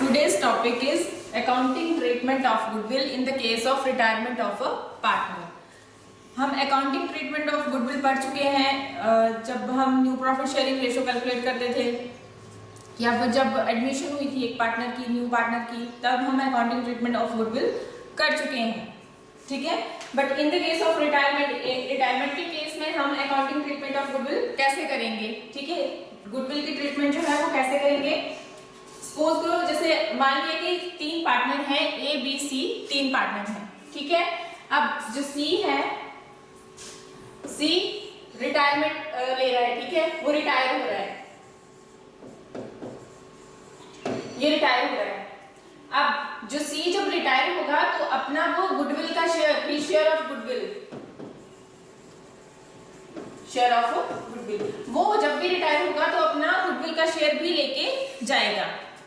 Today's topic is accounting treatment of goodwill in the case of retirement of a partner. हम accounting treatment of goodwill पढ़ चुके हैं जब हम new profit sharing ratio calculate करते थे या फिर जब एडमिशन हुई थी एक पार्टनर की न्यू पार्टनर की, तब हम अकाउंटिंग ट्रीटमेंट ऑफ गुडविल कर चुके हैं, ठीक है। But in the case of retirement के केस में हम अकाउंटिंग ट्रीटमेंट ऑफ गुडविल कैसे करेंगे, ठीक है। गुडविल की ट्रीटमेंट जो है वो कैसे करेंगे। सपोज करो जैसे मान लिया कि 3 पार्टनर हैं, ए बी सी 3 पार्टनर हैं, ठीक है। अब जो सी है, सी रिटायरमेंट ले रहा है, ठीक है, वो रिटायर हो रहा है, ये रिटायर हो रहा है। अब जो सी जब रिटायर होगा तो अपना वो गुडविल का शेयर ऑफ गुडविल, वो जब भी रिटायर होगा तो अपना गुडविल का शेयर भी लेके जाएगा,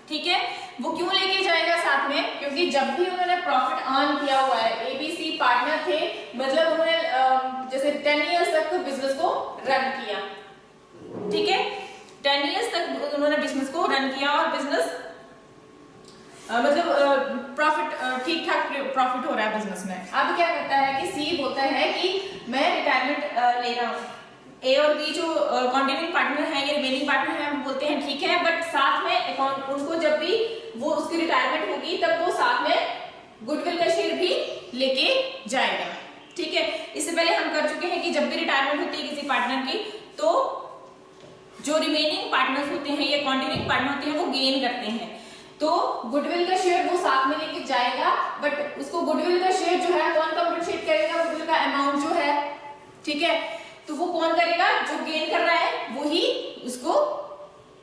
ठीक है। वो क्यों लेके जाएगा साथ में, क्योंकि जब भी उन्होंने प्रॉफिट अर्न किया हुआ है, एबीसी पार्टनर थे, मतलब उन्होंने जैसे 10 इयर्स तक तो बिजनेस को रन किया, ठीक है। 10 इयर्स तक उन्होंने बिजनेस को रन किया और बिजनेस मतलब प्रॉफिट ठीक ठाक प्रॉफिट हो रहा है बिजनेस में। अब क्या करता है कि सी बोलता है कि मैं रिटायरमेंट ले रहा हूँ। ए और बी जो कॉन्टिन्यूइंग पार्टनर हैं या रिमेनिंग पार्टनर हैं, बोलते हैं ठीक है, बट साथ में अकाउंट उनको जब भी वो उसकी रिटायरमेंट होगी तब वो साथ में गुडविल का शेयर भी लेके जाएगा, ठीक है। इससे पहले हम कर चुके हैं कि जब भी रिटायरमेंट होती है किसी पार्टनर की तो जो रिमेनिंग पार्टनर्स होते हैं या कॉन्टिन्यूइंग पार्टनर होते हैं वो गेन करते हैं, तो गुडविल का शेयर वो साथ में लेके जाएगा। बट उसको गुडविल का शेयर जो है कौन कंपनसेट करेगा, गुडविल का अमाउंट जो है, ठीक है, तो वो कौन करेगा, जो गेन कर रहा है वो ही उसको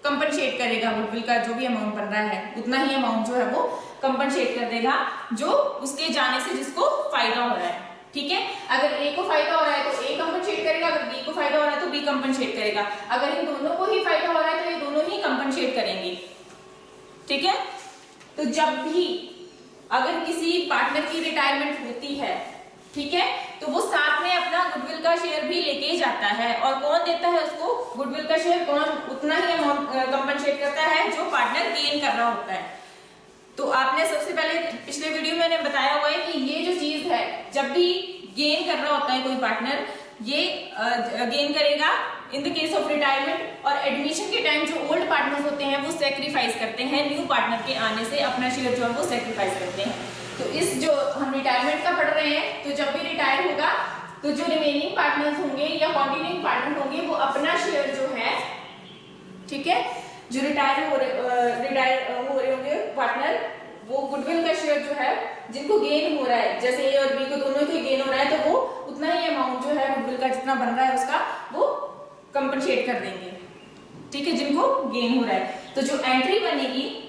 कंपनसेट करेगा। गुडविल का जो भी अमाउंट बन रहा है उतना ही अमाउंट जो है वो कंपनसेट कर देगा जो उसके जाने से जिसको फायदा हो रहा है, ठीक है। अगर ए को फायदा हो रहा है तो ए कंपनसेट करेगा, अगर बी को फायदा हो रहा है तो बी कंपनसेट करेगा, अगर इन दोनों को ही फायदा हो रहा है तो ये दोनों ही कंपनसेट करेंगे, ठीक है। तो जब भी अगर किसी पार्टनर की रिटायरमेंट होती है, ठीक है, तो वो साथ में अपना गुडविल का शेयर भी लेके जाता है। और कौन देता है उसको गुडविल का शेयर, कौन उतना ही अमाउंट कंपनसेट करता है जो पार्टनर गेन कर रहा होता है। तो आपने सबसे पहले पिछले वीडियो में मैंने बताया हुआ है कि ये जो चीज है, जब भी गेन कर रहा होता है कोई पार्टनर, ये गेन करेगा in the case of retirement. और एडमिशन के टाइम जो ओल्ड पार्टनर्स होते हैं वो सेक्रीफाइस करते हैं, न्यू पार्टनर के आने से अपना शेयर जो है वो सेक्रीफाइस करते हैं। तो इस जो हम रिटायरमेंट का पढ़ रहे हैं, तो जब भी रिटायर होगा तो जो रिमेनिंग पार्टनर्स होंगे या कॉन्टिन्यूइंग पार्टनर होंगे वो अपना शेयर जो है, ठीक है, जो रिटायर हो रहे होंगे पार्टनर, वो गुडविल का शेयर जो है जिनको गेन हो रहा है, जैसे ए और बी को दोनों को गेन हो रहा है, तो वो उतना ही अमाउंट जो है गुडविल का जितना बन रहा है उसका वो कंपनसेट कर देंगे, ठीक है, जिनको गेन हो रहा है। तो जो एंट्री बनेगी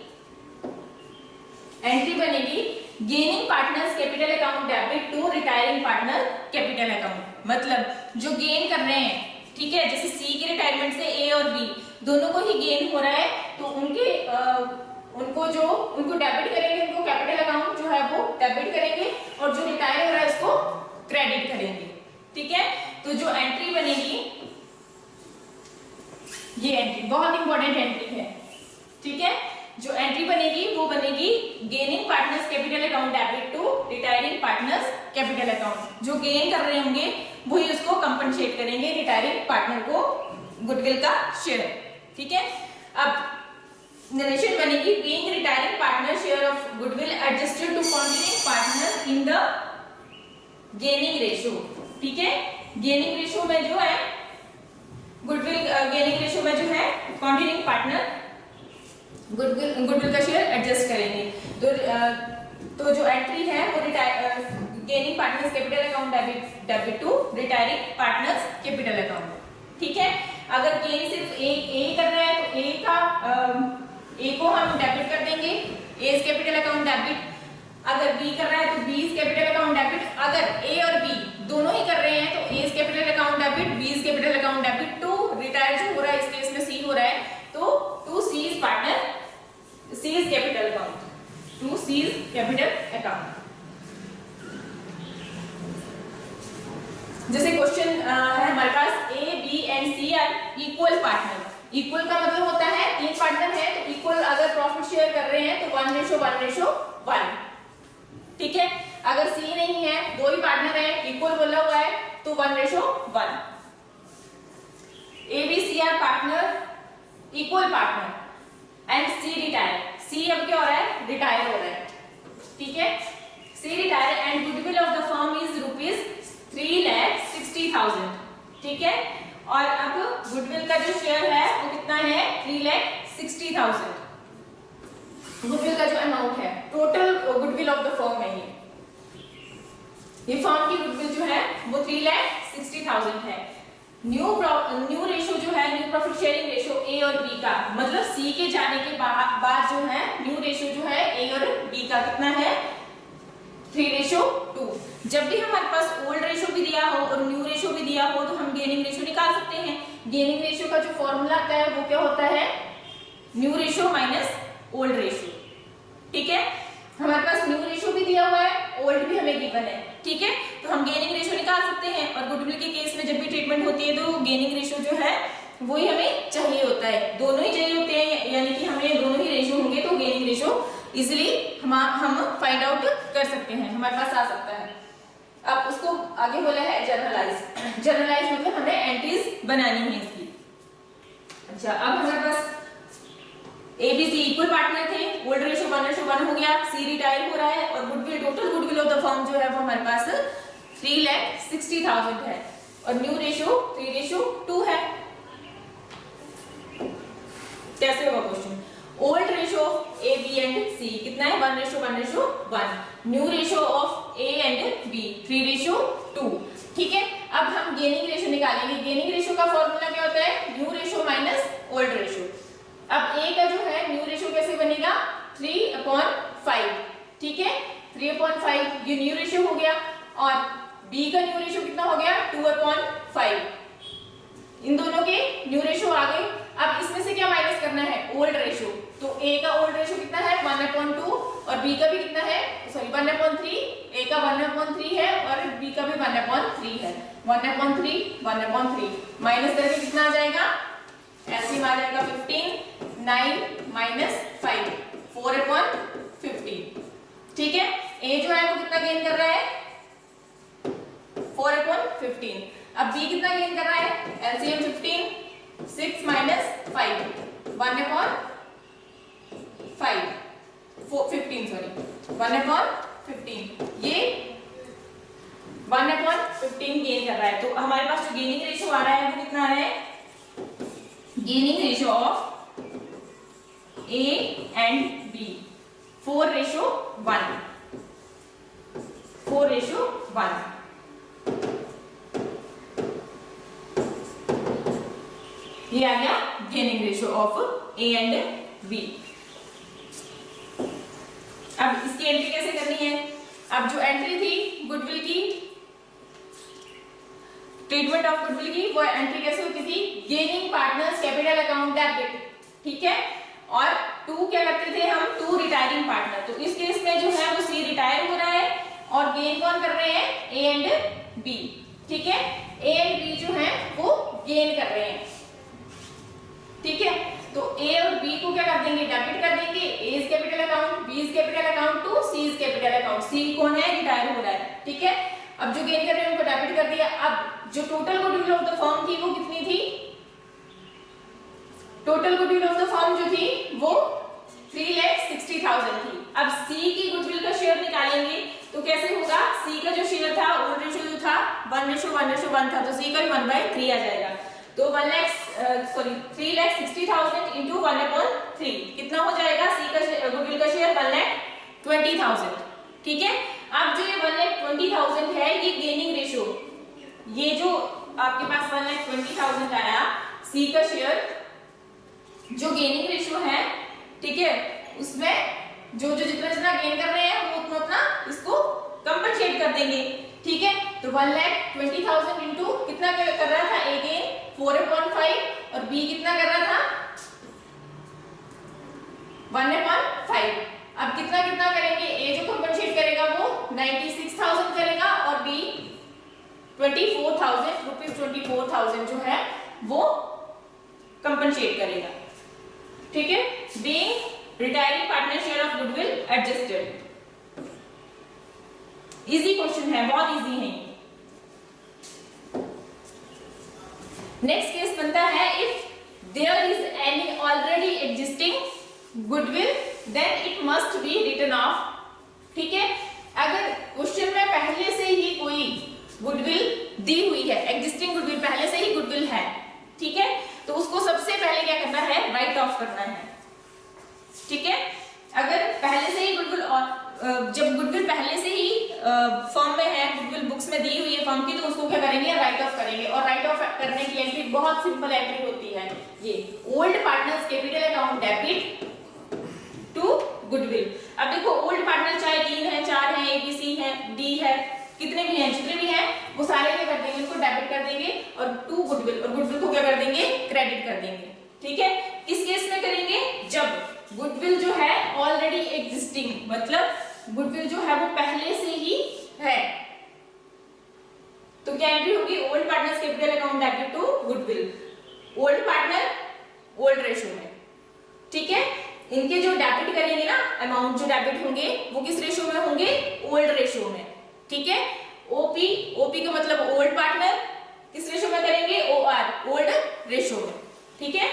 gaining partners capital account debit to retiring partner capital account. मतलब जो गेन कर रहे हैं, ठीक है, जैसे सी की रिटायरमेंट से ए और बी दोनों को ही गेन हो रहा है, तो उनको डेबिट करेंगे, उनको कैपिटल अकाउंट जो है वो डेबिट करेंगे, और जो रिटायर हो रहा है उसको क्रेडिट करेंगे, ठीक है। तो जो एंट्री बनेगी, ये एंट्री बहुत इंपॉर्टेंट एंट्री है, ठीक है। जो एंट्री बनेगी वो बनेगी gaining partners capital account debit to retiring partners capital account. जो गेन कर रहे होंगे वही उसको कंपनसेट करेंगे रिटायरिंग पार्टनर को गुडविल का शेयर, ठीक है। अब नरेशन बनेगी being retiring partner share of goodwill adjusted to continuing partner in the gaining ratio, ठीक है। गेनिंग रेशियो में जो है गुडविल गेनिंग रेशियो में जो है कॉन्टिन्यूइंग पार्टनर गुडविल का शेयर एडजस्ट करेंगे। तो जो एंट्री है वो gaining partners capital account debit to retiring partners capital account, ठीक है। अगर गेन सिर्फ ए कर रहा है तो ए को हम डेबिट कर देंगे, ए कैपिटल अकाउंट डेबिट। अगर बी कर रहा है तो बी कैपिटल अकाउंट डेबिट। अगर ए और बी दोनों ही कर रहे हैं तो A capital account debit, B capital account debit to retire जो हो रहा है, इस केस में सी हो रहा है, तो to C's partner C's capital account, to C's capital account. जैसे क्वेश्चन है हमारे पास, A B and C are equal partner. Equal का मतलब होता है 3 पार्टनर है तो इक्वल अगर प्रॉफिट शेयर कर रहे हैं तो 1:1:1, ठीक है। अगर सी नहीं है, दो ही पार्टनर है, इक्वल बोला हुआ है तो 1:1। A B C are partner, equal partner and C retire. C अब क्या हो रहा है, रिटायर हो रहा है, ठीक है। C retire and goodwill of the firm is ₹3,60,000, ठीक है। और अब गुडविल का जो शेयर है वो कितना है, 3,60,000। गुडविल का जो अमाउंट है, total goodwill of the firm है ये फर्म की गुडविल जो है वो 3,60,000 है। न्यू रेशो जो है, new profit sharing ratio A और बी का, मतलब सी के जाने के बाद जो है न्यू रेशो जो है ए और बी का कितना है, 3:2। जब भी हमारे पास ओल्ड रेशो भी दिया हो और न्यू रेशो भी दिया हो तो हम गेनिंग रेशो निकाल सकते हैं। गेनिंग रेशो का जो फॉर्मूला आता है वो क्या होता है, new ratio minus old ratio, ठीक है। हमारे पास न्यू रेशो भी दिया हुआ है, ओल्ड भी हमें गिवन है, ठीक है। तो हम गेनिंग रेशो निकाल सकते हैं। और गुडविल के केस में जब भी ट्रीटमेंट होती है तो गेनिंग रेशो जो है वो ही हमें चाहिए होता है, दोनों ही चाहिए होते हैं, यानी कि हमें दोनों ही रेशो होंगे तो गेनिंग रेशो इजिली हम फाइंड आउट कर सकते हैं, हमारे पास आ सकता है। अब उसको आगे बोला है जनरलाइज। जनरलाइज मतलब हमें एंट्रीज बनानी है इसकी। अच्छा, अब हमारे पास A B C equal partner थे, ओल्ड रेशो 1:1 हो गया, सी रिटायर हो रहा है और goodwill, total goodwill of the firm जो है वो हमारे पास 3,60,000 है और न्यू रेशो 3:2 है। कैसे होगा question, old ratio of A B and C कितना है, 1:1:1। New ratio of A and B 3:2, ठीक है। अब हम गेनिंग रेशो निकालेंगे। गेनिंग रेशो का फॉर्मूला क्या होता है, new ratio minus old ratio. अब ए का जो है न्यू रेशो कैसे बनेगा, 3/5, ठीक है। 3/5 ये न्यू रेशो हो गया और बी का न्यू रेशो कितना हो गया, 2/5। इन दोनों के न्यू रेशो आ गए। अब इसमें से क्या माइनस करना है, ओल्ड रेशो। तो ए का ओल्ड रेशो कितना है, 1/2 और बी का भी कितना है, सॉरी 1/3। ए का 1/3 है और बी का भी 1/3 है। 1/3 1/3 माइनस करके कितना आ जाएगा, एलसीएम आ जाएगा 15, 9 - 5 4/15, ठीक है। ए जो है वो कितना गेन कर रहा है, 4/15। अब बी कितना गेन कर रहा है, एलसीएम 15, 6 - 5 1/5 15, सॉरी 1/15, ये 1/15 गेन कर रहा है। तो हमारे पास जो गेनिंग रेशो आ रहा है वो कितना है, gaining ratio of A and B 4:1, 4:1। ये आ गया gaining ratio of A and B. अब इसकी एंट्री कैसे करनी है, अब जो एंट्री थी गुडविल की, ट्रीटमेंट ऑफ गुडविल की, वो एंट्री कैसे होती थी, gaining partners capital account debit, ठीक है। और 2 क्या करते थे हम, 2 रिटायरिंग पार्टनर। तो इस केस में जो है वो सी रिटायर हो रहा है और गेन कौन कर रहे हैं, ए एंड बी, ठीक है। ए एंड बी जो है वो गेन कर रहे हैं, ठीक है। तो ए और बी को क्या कर देंगे, डेबिट कर देंगे। A is capital account, B is capital account to C is capital account. C कौन है, रिटायर हो रहा है, ठीक है। अब जो गेन कर रहे हैं उनको डेबिट कर दिया। अब जो total goodwill of the firm थी वो कितनी थी, total goodwill of the firm जो थी वो 3,60,000 थी। अब सी की गुडविल का शेयर निकालेंगे तो कैसे होगा, सी का जो शेयर था, ओल्ड रेशो जो था 1:1 था, तो सी का भी 1/3 आ जाएगा। तो 3,60,000 इंटू 1/3 कितना हो जाएगा, सी का गुडविल का शेयर 1,20,000, ठीक है। अब जो ये 1,20,000 है ये गेनिंग रेशो, ये जो आपके पास 1,20,000 आया सी का शेयर, जो गेनिंग रेशो है, ठीक है, उसमें जो जितना गेन कर रहे हैं वो उतना इसको कंपनसेट कर देंगे, ठीक है। तो 1,20,000 इंटू कितना कर रहा था, ए गेन 4/5 और बी कितना कर रहा था 1/5। अब कितना करेंगे, ए जो कंपनसेट करेगा वो 96,000 करेगा और बी 24,000 जो है वो कंपनसेट करेगा, ठीक है, being retiring partner share of goodwill adjusted. Easy question है, बहुत इजी है। नेक्स्ट केस बनता है if there is any already existing goodwill then it must be written off. ठीक है, अगर क्वेश्चन में पहले से ही कोई गुडविल दी हुई है, एग्जिस्टिंग गुडविल पहले से ही गुडविल है, ठीक है, तो उसको सबसे पहले क्या करना है, राइट ऑफ करना है। ठीक है, अगर पहले से ही गुडविल और जब गुडविल पहले से ही फर्म में है, गुडविल बुक्स में दी हुई है फर्म की, तो उसको क्या करेंगे, राइट ऑफ करेंगे। और राइट ऑफ करने की एंट्री बहुत सिंपल एंट्री होती है, ये old partners capital account debit to goodwill. अब देखो ओल्ड पार्टनर चाहे 3 है, 4 है, एबीसी है, डी है, कितने भी हैं, जितने भी हैं वो सारे क्या कर देंगे, उनको डेबिट कर देंगे और टू गुडविल, और गुडविल को क्या कर देंगे, क्रेडिट कर देंगे। ठीक है, किस केस में करेंगे, जब गुडविल जो है ऑलरेडी एग्जिस्टिंग, मतलब गुडविल जो है वो पहले से ही है, तो क्या एंट्री होगी, old partners capital account debit to goodwill, old partner old ratio में। ठीक है, इनके जो डेबिट करेंगे ना, अमाउंट जो डेबिट होंगे वो किस रेशो में होंगे, ओल्ड रेशो में। ठीक है, ओपी, ओपी का मतलब ओल्ड पार्टनर, किस रेशो में करेंगे, ओआर, ओल्ड रेशो में। ठीक है,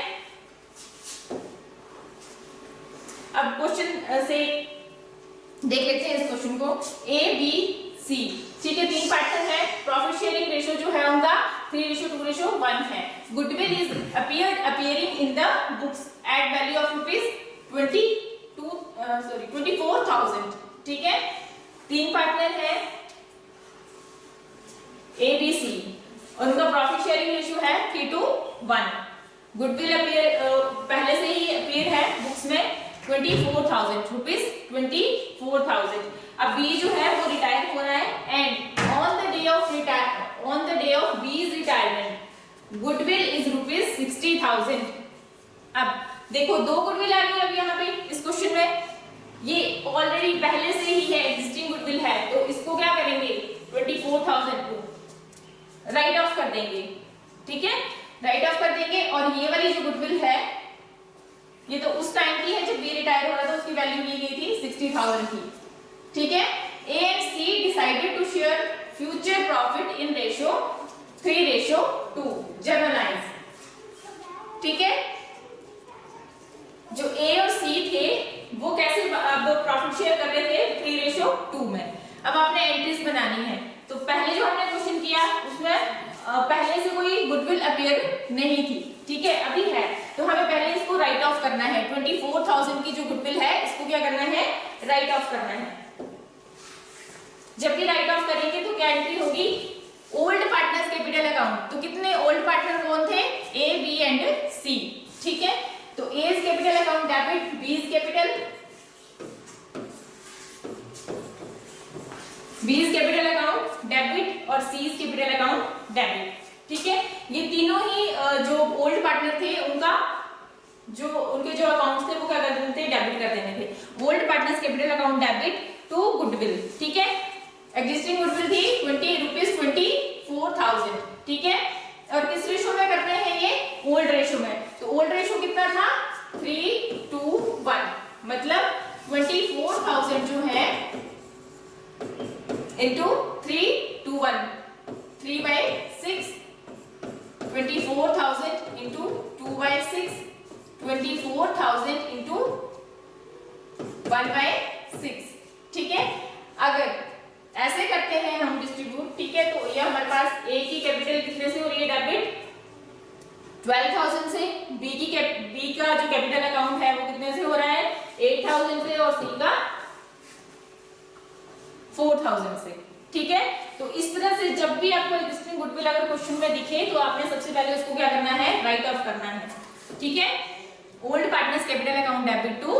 अब क्वेश्चन से देख लेते हैं इस क्वेश्चन को, ए बी सी। ठीक है, 3 पार्टनर है, प्रॉफिट शेयरिंग रेशो जो है उनका 3:2:1 है। Goodwill is appearing in the books at value of ₹24,000। ठीक है, 3 पार्टनर है ए बी सी और उनका प्रॉफिट शेयरिंग रेशियो है 3:1। गुडविल अपीयर पहले से ही अपीयर है बुक्स में 24,000 रुपीज, 24,000। अब बी जो है वो रिटायर हो रहा है and on the day of बीज रिटायरमेंट गुडविल इज ₹60,000। अब देखो 2 गुडविल आ गई अब यहाँ पे इस क्वेश्चन में, ये ऑलरेडी पहले से ही है, एग्जिस्टिंग गुडविल है, तो इसको क्या करेंगे, 24,000 को राइट ऑफ कर देंगे। ठीक है, राइट ऑफ कर देंगे और ये वाली जो गुडविल है ये तो उस टाइम की है जब बी रिटायर हो रहा था, उसकी वैल्यू ली गई थी 60,000 की। ठीक है, A and C decided to share future profit in ratio 3:2 generalise. ठीक है, जो ए और सी थे वो कैसे अब प्रॉफिट शेयर कर रहे थे 3:2 में। अब आपने एंट्रीज बनानी है, तो पहले जो हमने क्वेश्चन किया उसमें पहले से कोई गुडविल अपीयर नहीं थी, ठीक है, अभी है, तो हमें पहले इसको राइट ऑफ करना है। 24,000 की जो गुडविल है इसको क्या करना है, राइट ऑफ करना है। जब भी राइट ऑफ करेंगे तो क्या एंट्री होगी, ओल्ड पार्टनर्स कैपिटल अकाउंट। तो कितने ओल्ड पार्टनर कौन थे, ए बी एंड सी। ठीक है, तो A's capital account debit, B's capital account debit और सीज कैपिटल अकाउंट डेबिट। ठीक है, ये तीनों ही जो ओल्ड पार्टनर थे उनके जो अकाउंट्स थे वो क्या कर देते थे, डेबिट कर देने थे। Old partners capital account debit to goodwill. ठीक है, एग्जिस्टिंग गुडविल थी ₹24,000। ठीक है, और किस रेशो में करते हैं ये, ओल्ड रेशो में। तो ओल्ड रेशो कितना था, 3:1, मतलब 24,000 जो है into 3:1, 3/6, 24,000 into 2/6, 24,000 into 1/6। ठीक है, अगर ऐसे करते हैं हम डिस्ट्रीब्यूट, ठीक है, तो ये हमारे पास ए की कैपिटल कितने से हो रही है, डेबिट 12,000 से, बी का जो कैपिटल अकाउंट है वो कितने से हो रहा है, 8,000 से, और सी का 4,000 से। ठीक है, तो इस तरह से जब भी आपको एग्जिस्टिंग गुडविल अगर क्वेश्चन में दिखे तो आपने सबसे पहले उसको क्या करना है, राइट ऑफ करना है। ठीक है, old partners capital account debit to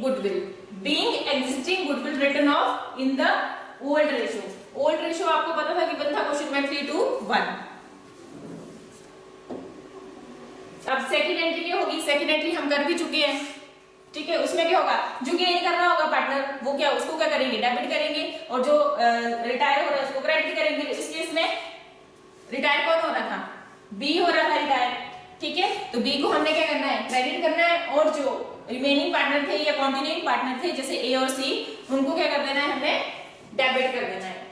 goodwill, being existing goodwill written off in the old ratio. Old ratio आपको पता था कि बनता क्वेश्चन में 3:1। अब सेकंड एंट्री क्या होगी, सेकंड एंट्री हम कर भी चुके हैं। ठीक है, उसमें क्या होगा, जो गेन कर रहा होगा पार्टनर वो क्या, उसको क्या करेंगे, डेबिट करेंगे, और जो रिटायर हो रहा है उसको क्रेडिट करेंगे। इस केस में रिटायर कौन हो रहा था, बी हो रहा था रिटायर। ठीक है, तो बी को हमने क्या करना है, क्रेडिट करना है, और जो रिमेनिंग पार्टनर थे या कॉन्टिन्यूइंग पार्टनर थे जैसे ए और सी, उनको क्या कर देना है, हमें डेबिट कर देना है।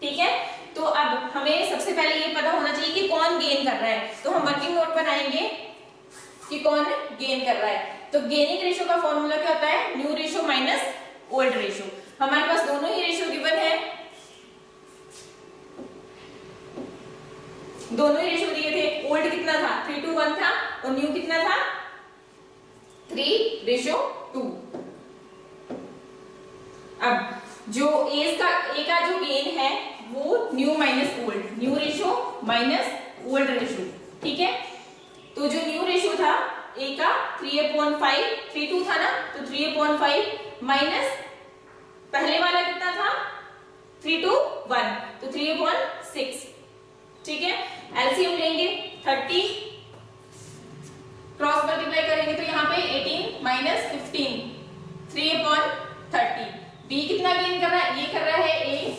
ठीक है, तो अब हमें सबसे पहले ये पता होना चाहिए कि कौन गेन कर रहा है, तो हम वर्किंग नोट बनाएंगे कि कौन गेन कर रहा है। तो गेनिंग रेशियो का फॉर्मूला क्या होता है, new ratio minus old ratio. हमारे पास दोनों ही रेशियो गिवन है, दोनों ही रेशियो दिए थे। ओल्ड कितना था, 3:1 था, और न्यू कितना था, 3:2। अब जो ए का जो गेन है वो new minus old, new ratio minus old ratio. ठीक है, तो जो न्यू रेशियो था ए का 3/5, 3:2 था ना, तो 3/5 माइनस पहले वाला कितना था, 3:1, तो 3/6। ठीक है, एलसीएम लेंगे 30, क्रॉस मल्टीप्लाई करेंगे तो यहाँ पे 18 माइनस 15, 3/30। बी कितना गेन कर रहा है, ये कर रहा है, ए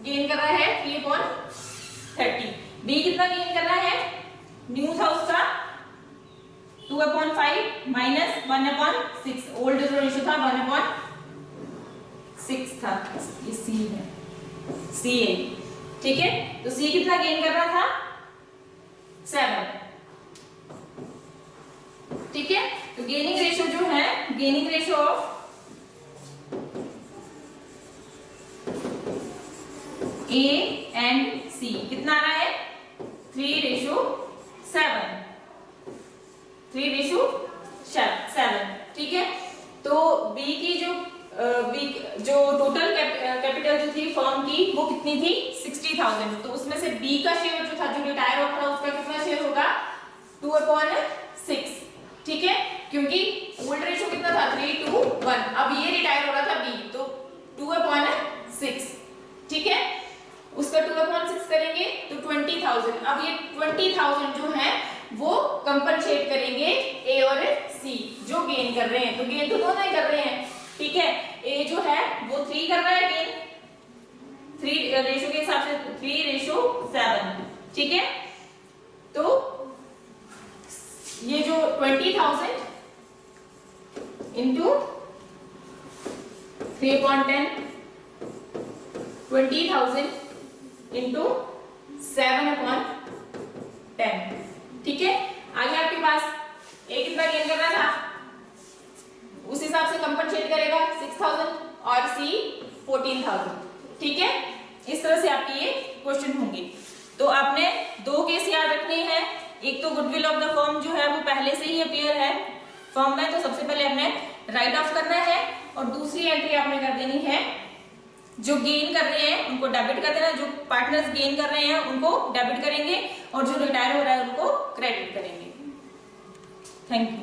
गेन कर रहा है 3/30। बी कितना गेन कर रहा है, न्यू था उसका 2/5 माइनस 1/6, ओल्ड जो रेशियो था 1/6 था, ये सी है, सी है। ठीक है, तो सी कितना गेन कर रहा था, 7। ठीक है, तो गेनिंग रेशियो जो है, gaining ratio of A and C कितना आ रहा है, 3:7, 3:7। ठीक है, तो बी की जो टोटल कैपिटल जो थी फर्म की वो कितनी थी, 60,000। तो उसमें से बी का शेयर जो था, जो रिटायर होता था, उसका कितना शेयर होगा, 2/6। ठीक है, क्योंकि ओल्ड रेशियो कितना था, 3:1, अब ये रिटायर हो रहा था बी, तो 2/6। ठीक है, उसका 2/6 करेंगे तो 20,000। अब ये 20,000 जो है वो कंपनसेट करेंगे ए और सी जो गेन कर रहे हैं, तो गेन तो दोनों ही कर रहे हैं। ठीक है, ए जो है वो 3 कर रहा है गेन, 3 रेशियो के हिसाब से 3:7। ठीक है, तो ये जो 20,000 इंटू 3/10, 20,000 इंटू 7/10। ठीक है, आगे आपके पास ए कितना गेन कर रहा था, उस हिसाब से कंपनसेट करेगा 6,000, और सी 14,000। ठीक है, इस तरह से आपके ये क्वेश्चन होंगे। तो आपने 2 केस याद रखने हैं, एक तो गुडविल ऑफ द फर्म जो है वो पहले से ही अपीयर है फर्म में, तो सबसे पहले आपने राइट ऑफ करना है, और दूसरी एंट्री आपने कर देनी है, जो गेन कर रहे हैं उनको डेबिट कर देना, जो पार्टनर्स गेन कर रहे हैं उनको डेबिट करेंगे, और जो रिटायर हो रहा है उनको क्रेडिट करेंगे। Thank you.